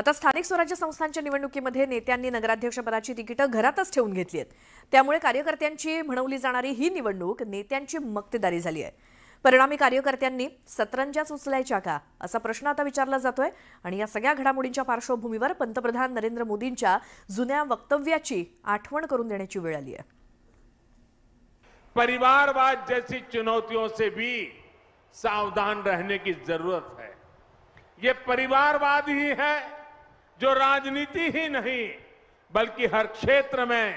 आता स्थानिक स्वराज्य संस्थांच्या निवडणुकीमध्ये नेत्यांनी नगराध्यक्षपदाची तिकीटं घरातच ठेवून घेतली आहेत। त्यामुळे कार्यकर्त्यांची म्हणवली जाणारी ही निवडणूक नेत्यांची मक्तेदारी झाली आहे। परिणामी कार्यकर्त्यांनी सतरंजाच उचलायच्या का असा प्रश्न आता विचारला जातोय आणि या सगळ्या घडामोडींच्या पार्श्वभूमीवर पंतप्रधान नरेंद्र मोदींच्या जुन्या वक्तव्याची आठवण करून देण्याची वेळ आली आहे। परिवारवाद जैसी चुनौतियों से भी सावधान रहने की जरूरत है। ये परिवारवाद ही है जो राजनीति ही नहीं बल्कि हर क्षेत्र में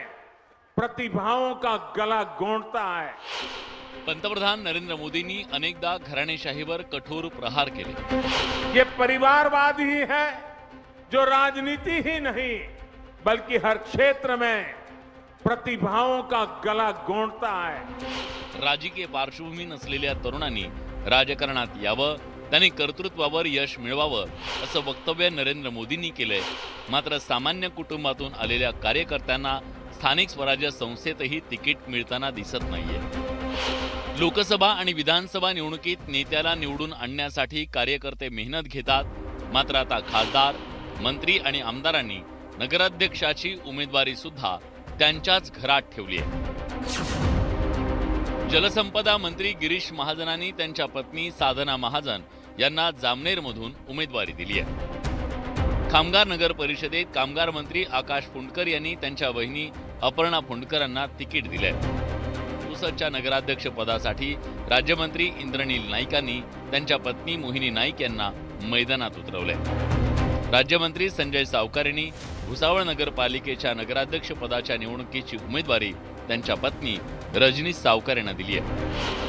प्रतिभाओं का गला गोंदता है। पंतप्रधान नरेंद्र मोदींनी अनेकदा घराणेशाहीवर कठोर प्रहार केले। ये परिवारवाद ही है जो राजनीति ही नहीं बल्कि हर क्षेत्र में प्रतिभाओं का गला गोंदता है। राजकीय पार्श्वभूमी नसलेल्या तरुणांनी राजकारणात यावं, त्यांनी कर्तृत्वावर यश मिळवावं असं वक्तव्य नरेंद्र मोदींनी केलंय। मात्र सामान्य कुटुंबातून आलेल्या कार्यकर्त्यांना स्थानिक स्वराज्य संस्थेतही तिकीट मिळताना दिसत नाहीये। लोकसभा आणि विधानसभा निवडणुकीत नेत्याला निवडून आणण्यासाठी कार्यकर्ते मेहनत घेतात, मात्र आता खासदार, मंत्री आणि आमदारांनी नगराध्यक्षाची उमेदवारी सुद्धा त्यांच्याच घरात ठेवली आहे। जलसंपदा मंत्री गिरीश महाजनांनी त्यांच्या पत्नी साधना महाजन यांना जामनेरमधून उमेदवारी दिली आहे। खामगार नगर परिषदेत कामगार मंत्री आकाश फुंडकर यांनी त्यांच्या वहिनी अपर्णा फुंडकरांना तिकीट दिले आहे। पुसदच्या नगराध्यक्ष पदासाठी राज्यमंत्री इंद्रनील नाईकांनी त्यांच्या पत्नी मोहिनी नाईक यांना मैदानात उतरवले। राज्यमंत्री संजय सावकार यांनी भुसावळ नगरपालिकेच्या नगराध्यक्ष पदाच्या निवडणुकीची उमेदवारी त्यांच्या पत्नी रजनीश सावकार यांना दिली आहे।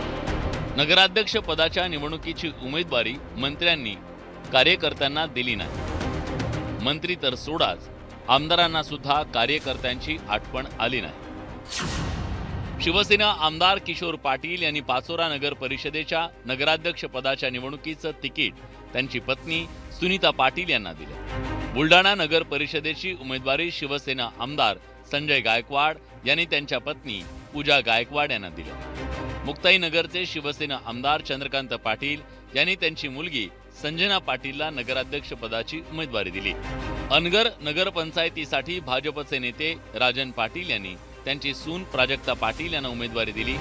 नगराध्यक्ष पदाच्या निवडणुकीची उमेदवारी मंत्र्यांनी कार्यकर्त्यांना दिली नाही। मंत्री तर सोडाच, आमदारांना सुद्धा कार्यकर्त्यांची आठवण आली नाही। शिवसेना आमदार किशोर पाटील यांनी पाचोरा नगर परिषदेच्या नगराध्यक्ष पदाच्या निवडणुकीचं तिकीट त्यांची पत्नी सुनीता पाटील यांना दिले। बुलढाणा नगर परिषदेची उमेदवारी शिवसेना आमदार संजय गायकवाड यांनी त्यांच्या पत्नी पूजा गायकवाड यांना दिली। मुक्ताई नगरचे शिवसेना आमदार चंद्रकांत पाटील यांनी त्यांची मुलगी संजना पाटीलला नगराध्यक्ष पदाची उमेदवारी दिली। अनगर नगरपंचायतीसाठी भाजपचे नेते राजन पाटील यांनी त्यांची सून प्राजक्ता पाटील यांना उमेदवारी दिली।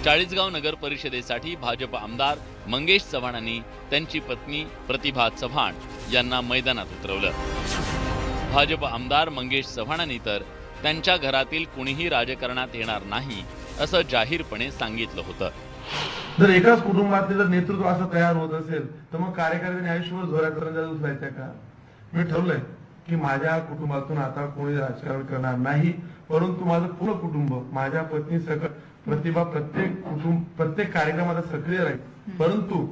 चाळीसगाव नगर परिषदेसाठी भाजप आमदार मंगेश चव्हाणांनी त्यांची पत्नी प्रतिभा चव्हाण यांना मैदानात उतरवलं। भाजप आमदार मंगेश चव्हाणांनी तर त्यांच्या घरातील कुणीही राजकारणात येणार नाही असं जाहीरपणे सांगितलं होतं। जर एकाच कुटुंबातले जर नेतृत्व असं तयार होत असेल तर मग कार्यकर्त्यांनी आयुष्यभर जोरात उचलायचं का? मी ठरवलंय की माझ्या कुटुंबातून आता कोणी राजकारण करणार नाही, परंतु माझं पूर्ण कुटुंब माझ्या पत्नी सकट प्रतिभा प्रत्येक कार्यक्रमात सक्रिय राहील। परंतु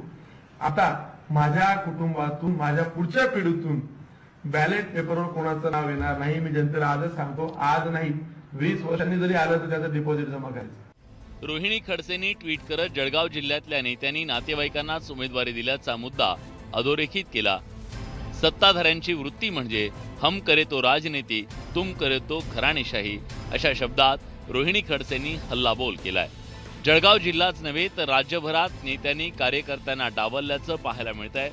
आता माझ्या कुटुंबातून माझ्या पुढच्या पिढीतून बॅलेट पेपरवर कोणाचं नाव येणार नाही। मी जनतेला आजच सांगतो, आज नाही 20 वर्षांनी जरी आलं तर त्याचं डिपॉझिट जमा करायचं। रोहिणी खडसेंनी ट्विट करत जळगाव जिल्ह्यातल्या नेत्यांनी नातेवाईकांनाच उमेदवारी दिल्याचा मुद्दा अधोरेखित केला। सत्ताधाऱ्यांची वृत्ती म्हणजे हम करे तो राजनीती, तुम करे तो घराणेशाही अशा शब्दात रोहिणी खडसेंनी हल्लाबोल केलाय। जळगाव जिल्हाच नव्हे तर राज्यभरात नेत्यांनी कार्यकर्त्यांना डावलल्याचं पाहायला मिळतंय।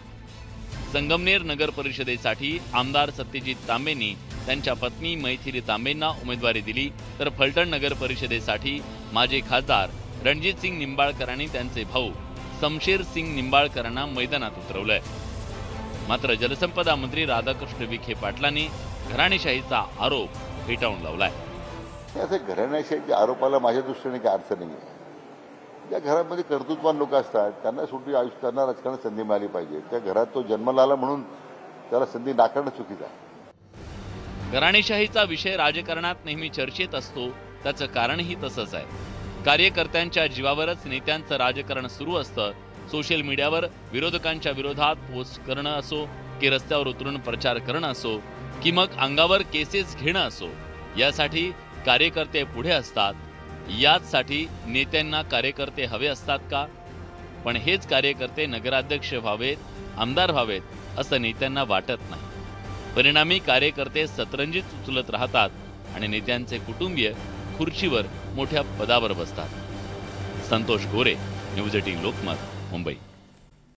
संगमनेर नगर परिषदेसाठी आमदार सत्यजित तांबेंनी त्यांच्या पत्नी मैथिली तांबेंना उमेदवारी दिली, तर फलटण नगर परिषदेसाठी माजी खासदार रणजित सिंग निंबाळकरांनी त्यांचे भाऊ शमशेर सिंग निंबाळकरांना मैदानात उतरवलंय। मात्र जलसंपदा मंत्री राधाकृष्ण विखे पाटलांनी घराणेशाहीचा आरोप फेटाळून लावलाय। असे घराणेशाहीच्या आरोपाला माझ्या दृष्टीने काही अर्थ नाही आहे। ज्या घरामध्ये कर्तृत्ववान लोक असतात त्यांना शेवटी त्यांना राजकारणात संधी मिळाली पाहिजे। त्या घरात तो जन्माला आला म्हणून त्याला संधी नाकारणं चुकीचं आहे। घराणेशाहीचा विषय राजकारणात नेहमी चर्चेत असतो, त्याचं कारणही तसंच आहे। कार्यकर्त्यांच्या जीवावरच नेत्यांचं राजकारण सुरू असतं। सोशल मीडियावर विरोधकांच्या विरोधात पोस्ट करणं असो की रस्त्यावर उतरून प्रचार करणं असो की मग अंगावर केसेस घेणं असो, यासाठी कार्यकर्ते पुढे असतात। याचसाठी नेत्यांना कार्यकर्ते हवे असतात का? पण हेच कार्यकर्ते नगराध्यक्ष व्हावेत, आमदार व्हावेत असं नेत्यांना वाटत नाही। परिणामी कार्यकर्ते सतरंजीत उचलत राहतात आणि नेत्यांचे कुटुंबीय खुर्चीवर मोठ्या पदावर बसतात। संतोष गोरे, न्यूज 18 लोकमत, मुंबई।